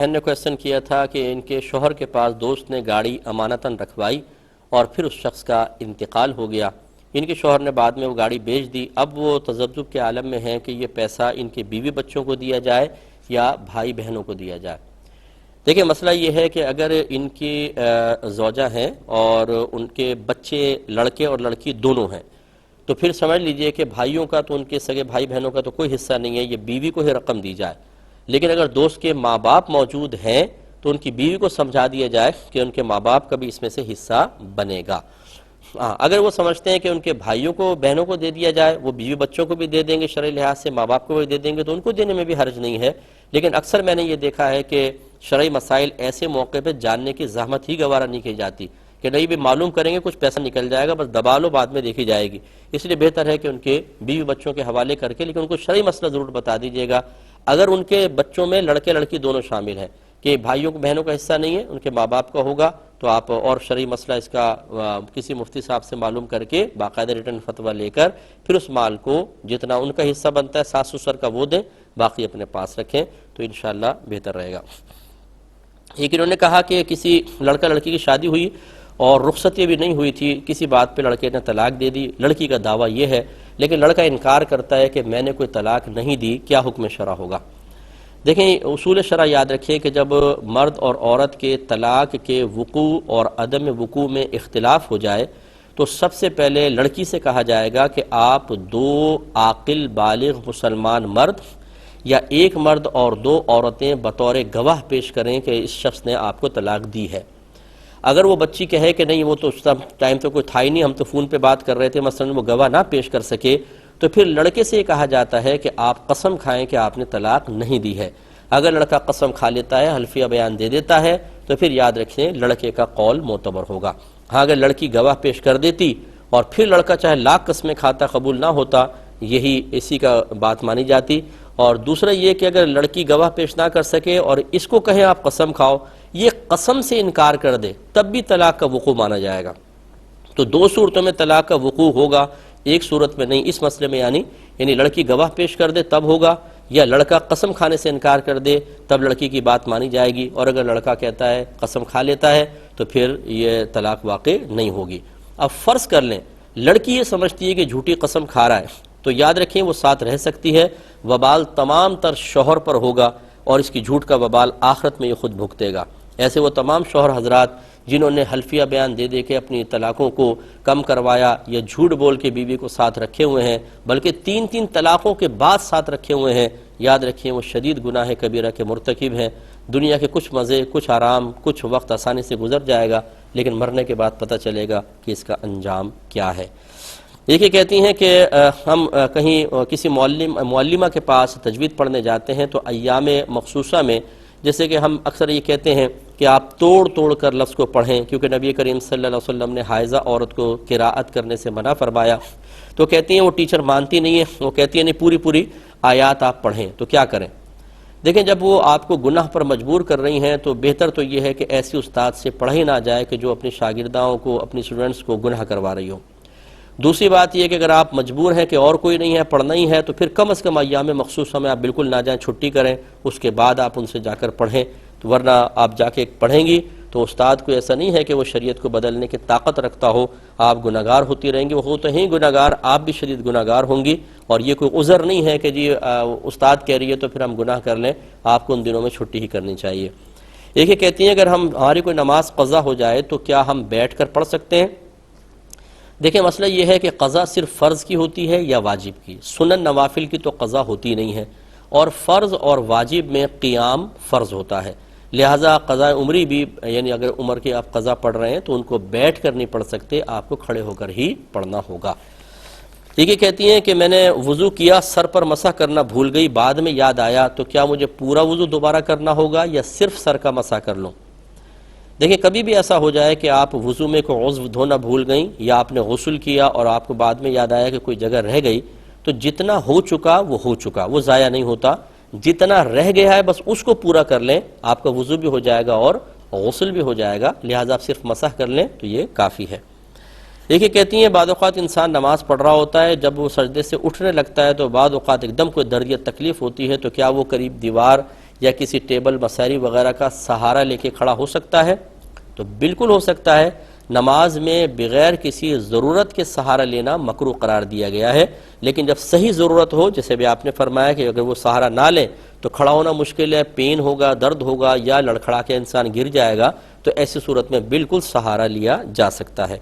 بہن نے کویسچن کیا تھا کہ ان کے شوہر کے پاس دوست نے گاڑی امانتاً رکھوائی اور پھر اس شخص کا انتقال ہو گیا۔ ان کے شوہر نے بعد میں وہ گاڑی بیچ دی۔ اب وہ تذبذب کے عالم میں ہیں کہ یہ پیسہ ان کے بیوی بچوں کو دیا جائے یا بھائی بہنوں کو دیا جائے۔ دیکھیں مسئلہ یہ ہے کہ اگر ان کی زوجہ ہیں اور ان کے بچے لڑکے اور لڑکی دونوں ہیں تو پھر سمجھ لیجئے کہ بھائیوں کا تو ان کے سگے بھائی بہنوں کا تو کوئی حصہ نہیں ہے، یہ بیوی کو ہی رقم دی جائے۔ لیکن اگر دوست کے ماں باپ موجود ہیں تو ان کی بیوی کو سمجھا دیا جائے کہ ان کے ماں باپ کا بھی اس میں سے حصہ بنے گا۔ اگر وہ سمجھتے ہیں کہ ان کے بھائیوں کو بہنوں کو دے دیا جائے، وہ بیوی بچوں کو بھی دے دیں گے، شرعی لحاظ سے ماں باپ کو بھی دے دیں گے تو ان کو دینے میں بھی حرج نہیں ہے۔ لیکن اکثر میں نے یہ دیکھا ہے کہ شرعی مسائل ایسے موقع پہ جاننے کی زحمت ہی گوارا نہیں کی جاتی کہ نہیں بھی معلوم کریں گے کچھ پیسہ نکل جائے گا، بس دبا لو بعد میں دیکھی جائے گی۔ اس لیے بہتر ہے کہ ان کے بیوی بچوں کے حوالے کر کے لیکن ان کو شرعی مسئلہ ضرور بتا دیجیے گا۔ اگر ان کے بچوں میں لڑکے لڑکی دونوں شامل ہیں کہ بھائیوں کو بہنوں کا حصہ نہیں ہے، ان کے ماں باپ کا ہوگا، تو آپ اور شرعی مسئلہ اس کا کسی مفتی صاحب سے معلوم کر کے باقاعدہ ریٹرن فتویٰ لے کر پھر اس مال کو جتنا ان کا حصہ بنتا ہے ساس سسر کا وہ دیں، باقی اپنے پاس رکھیں تو انشاءاللہ بہتر رہے گا۔ ایک انہوں نے کہا کہ کسی لڑکا لڑکی کی شادی ہوئی اور رخصتی بھی نہیں ہوئی تھی، کسی بات پہ لڑکے نے طلاق دے دی، لڑکی کا دعویٰ یہ ہے لیکن لڑکا انکار کرتا ہے کہ میں نے کوئی طلاق نہیں دی، کیا حکم شرع ہوگا؟ دیکھیں اصول شرع یاد رکھیں کہ جب مرد اور عورت کے طلاق کے وقوع اور عدم وقوع میں اختلاف ہو جائے تو سب سے پہلے لڑکی سے کہا جائے گا کہ آپ دو عاقل بالغ مسلمان مرد یا ایک مرد اور دو عورتیں بطور گواہ پیش کریں کہ اس شخص نے آپ کو طلاق دی ہے۔ اگر وہ بچی کہے کہ نہیں وہ تو اس ٹائم تو کوئی تھا ہی نہیں، ہم تو فون پہ بات کر رہے تھے، مثلا وہ گواہ نہ پیش کر سکے تو پھر لڑکے سے یہ کہا جاتا ہے کہ آپ قسم کھائیں کہ آپ نے طلاق نہیں دی ہے۔ اگر لڑکا قسم کھا لیتا ہے، حلفیہ بیان دے دیتا ہے تو پھر یاد رکھیں لڑکے کا قول معتبر ہوگا۔ ہاں اگر لڑکی گواہ پیش کر دیتی اور پھر لڑکا چاہے لاکھ قسمیں کھاتا قبول نہ ہوتا، یہی اسی کا بات مانی جاتی۔ اور دوسرا یہ کہ اگر لڑکی گواہ پیش نہ کر سکے اور اس کو کہیں آپ قسم کھاؤ، یہ قسم سے انکار کر دے تب بھی طلاق کا وقوع مانا جائے گا۔ تو دو صورتوں میں طلاق کا وقوع ہوگا، ایک صورت میں نہیں۔ اس مسئلے میں یعنی لڑکی گواہ پیش کر دے تب ہوگا، یا لڑکا قسم کھانے سے انکار کر دے تب لڑکی کی بات مانی جائے گی، اور اگر لڑکا کہتا ہے قسم کھا لیتا ہے تو پھر یہ طلاق واقع نہیں ہوگی۔ اب فرض کر لیں لڑکی یہ سمجھتی ہے کہ جھوٹی قسم کھا رہا ہے تو یاد رکھیں وہ ساتھ رہ سکتی ہے، وبال تمام تر شوہر پر ہوگا اور اس کی جھوٹ کا وبال آخرت میں یہ خود بھگتے گا۔ ایسے وہ تمام شوہر حضرات جنہوں نے حلفیہ بیان دے دے کے اپنی طلاقوں کو کم کروایا یا جھوٹ بول کے بیوی کو ساتھ رکھے ہوئے ہیں، بلکہ تین طلاقوں کے بعد ساتھ رکھے ہوئے ہیں، یاد رکھیں وہ شدید گناہ کبیرہ کے مرتکب ہیں۔ دنیا کے کچھ مزے، کچھ آرام، کچھ وقت آسانی سے گزر جائے گا لیکن مرنے کے بعد پتہ چلے گا کہ اس کا انجام کیا ہے۔ یہ کہتی ہیں کہ ہم کہیں کسی معلمہ کے پاس تجوید پڑھنے جاتے ہیں تو ایام مخصوصہ میں جیسے کہ ہم اکثر یہ کہتے ہیں کہ آپ توڑ کر لفظ کو پڑھیں، کیونکہ نبی کریم صلی اللہ علیہ وسلم نے حائضہ عورت کو قراءت کرنے سے منع فرمایا، تو کہتی ہیں وہ ٹیچر مانتی نہیں ہے، وہ کہتی ہیں نہیں پوری آیات آپ پڑھیں، تو کیا کریں؟ دیکھیں جب وہ آپ کو گناہ پر مجبور کر رہی ہیں تو بہتر تو یہ ہے کہ ایسی استاد سے پڑھا ہی نہ جائے کہ جو اپنی شاگرداؤں کو، اپنی اسٹوڈنٹس کو گناہ کروا رہی ہو۔ دوسری بات یہ کہ اگر آپ مجبور ہیں کہ اور کوئی نہیں ہے پڑھنا ہی ہے تو پھر کم از کم ایام مخصوصہ میں آپ بالکل نہ جائیں، چھٹی کریں، اس کے بعد آپ ان سے جا کر پڑھیں، تو ورنہ آپ جا کے پڑھیں گی تو استاد کو ایسا نہیں ہے کہ وہ شریعت کو بدلنے کی طاقت رکھتا ہو، آپ گناہگار ہوتی رہیں گی، وہ تو ہیں گناہگار، آپ بھی شدید گناہگار ہوں گی، اور یہ کوئی عذر نہیں ہے کہ جی استاد کہہ رہی ہے تو پھر ہم گناہ کر لیں، آپ کو ان دنوں میں چھٹی ہی کرنی چاہیے۔ ایک یہ کہتی ہیں اگر ہماری کوئی نماز قضا ہو جائے تو کیا ہم بیٹھ کر پڑھ سکتے ہیں؟ دیکھیں مسئلہ یہ ہے کہ قضا صرف فرض کی ہوتی ہے یا واجب کی؟ سنن نوافل کی تو قضا ہوتی نہیں ہے، اور فرض اور واجب میں قیام فرض ہوتا ہے، لہٰذا قضاء عمری بھی یعنی اگر عمر کے آپ قضا پڑھ رہے ہیں تو ان کو بیٹھ کر نہیں پڑھ سکتے، آپ کو کھڑے ہو کر ہی پڑھنا ہوگا۔ یہ کہتی ہیں کہ میں نے وضو کیا، سر پر مسح کرنا بھول گئی، بعد میں یاد آیا تو کیا مجھے پورا وضو دوبارہ کرنا ہوگا یا صرف سر کا مسح کر لوں؟ دیکھیں کبھی بھی ایسا ہو جائے کہ آپ وضو میں کوئی عضو دھونا بھول گئیں یا آپ نے غسل کیا اور آپ کو بعد میں یاد آیا کہ کوئی جگہ رہ گئی، تو جتنا ہو چکا وہ ہو چکا، وہ ضائع نہیں ہوتا، جتنا رہ گیا ہے بس اس کو پورا کر لیں، آپ کا وضو بھی ہو جائے گا اور غسل بھی ہو جائے گا، لہٰذا آپ صرف مسح کر لیں تو یہ کافی ہے۔ دیکھیے کہتی ہیں بعض اوقات انسان نماز پڑھ رہا ہوتا ہے، جب وہ سجدے سے اٹھنے لگتا ہے تو بعض اوقات ایک دم کوئی درد یا تکلیف ہوتی ہے، تو کیا وہ قریب دیوار یا کسی ٹیبل مساری وغیرہ کا سہارا لے کے کھڑا ہو سکتا ہے؟ تو بالکل ہو سکتا ہے۔ نماز میں بغیر کسی ضرورت کے سہارا لینا مکروہ قرار دیا گیا ہے، لیکن جب صحیح ضرورت ہو، جیسے بھی آپ نے فرمایا کہ اگر وہ سہارا نہ لے تو کھڑا ہونا مشکل ہے، پین ہوگا، درد ہوگا یا لڑکھڑا کے انسان گر جائے گا، تو ایسی صورت میں بالکل سہارا لیا جا سکتا ہے۔